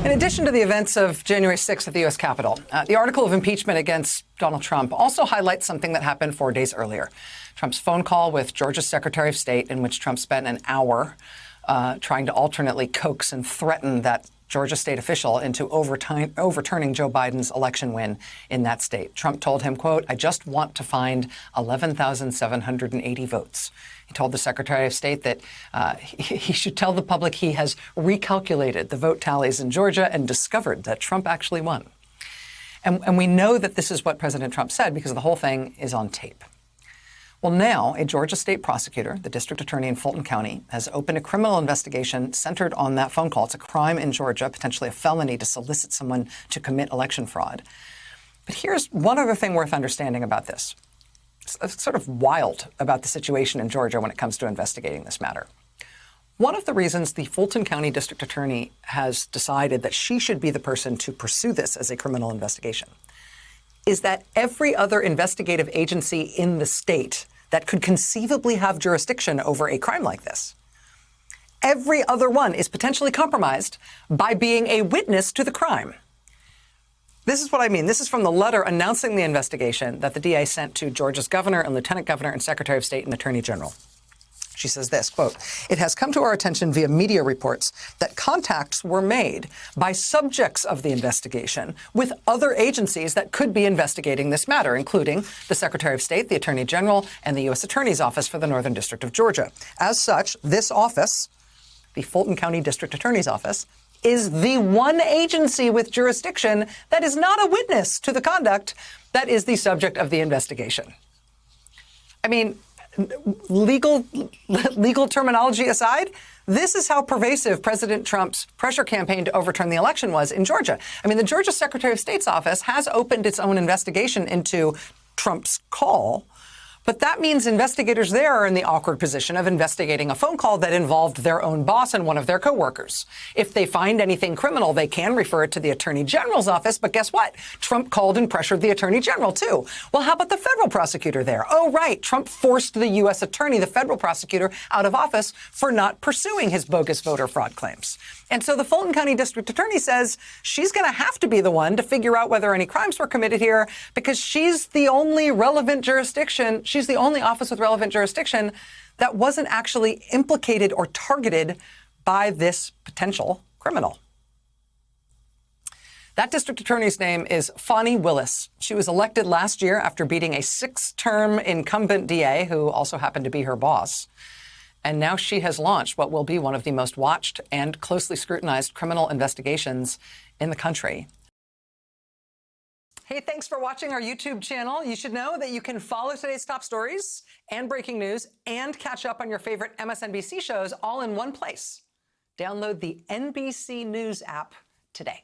In addition to the events of January 6th at the U.S. Capitol, the article of impeachment against Donald Trump also highlights something that happened 4 days earlier. Trump's phone call with Georgia's Secretary of State, in which Trump spent an hour trying to alternately coax and threaten that Georgia state official into overturning Joe Biden's election win in that state. Trump told him, quote, "I just want to find 11,780 votes." He told the Secretary of State that he should tell the public he has recalculated the vote tallies in Georgia and discovered that Trump actually won. And we know that this is what President Trump said because the whole thing is on tape. Well, now a Georgia state prosecutor, the district attorney in Fulton County, has opened a criminal investigation centered on that phone call. It's a crime in Georgia, potentially a felony to solicit someone to commit election fraud. But here's one other thing worth understanding about this. It's sort of wild about the situation in Georgia when it comes to investigating this matter. One of the reasons the Fulton County district attorney has decided that she should be the person to pursue this as a criminal investigation is that every other investigative agency in the state that could conceivably have jurisdiction over a crime like this, every other one is potentially compromised by being a witness to the crime. This is what I mean. This is from the letter announcing the investigation that the DA sent to Georgia's governor and lieutenant governor and secretary of state and attorney general. She says this, quote, "It has come to our attention via media reports that contacts were made by subjects of the investigation with other agencies that could be investigating this matter, including the Secretary of State, the Attorney General, and the U.S. Attorney's Office for the Northern District of Georgia. As such, this office, the Fulton County District Attorney's Office, is the one agency with jurisdiction that is not a witness to the conduct that is the subject of the investigation." I mean, legal terminology aside, this is how pervasive President Trump's pressure campaign to overturn the election was in Georgia. I mean, the Georgia Secretary of State's office has opened its own investigation into Trump's call, but that means investigators there are in the awkward position of investigating a phone call that involved their own boss and one of their coworkers. If they find anything criminal, they can refer it to the Attorney General's office. But guess what? Trump called and pressured the Attorney General, too. Well, how about the federal prosecutor there? Oh, right. Trump forced the U.S. attorney, the federal prosecutor, out of office for not pursuing his bogus voter fraud claims. And so the Fulton County District Attorney says she's going to have to be the one to figure out whether any crimes were committed here because she's the only relevant jurisdiction. She's the only office with relevant jurisdiction that wasn't actually implicated or targeted by this potential criminal. That district attorney's name is Fani Willis. She was elected last year after beating a 6-term incumbent DA who also happened to be her boss. And now she has launched what will be one of the most watched and closely scrutinized criminal investigations in the country. Hey, thanks for watching our YouTube channel. You should know that you can follow today's top stories and breaking news and catch up on your favorite MSNBC shows all in one place. Download the NBC News app today.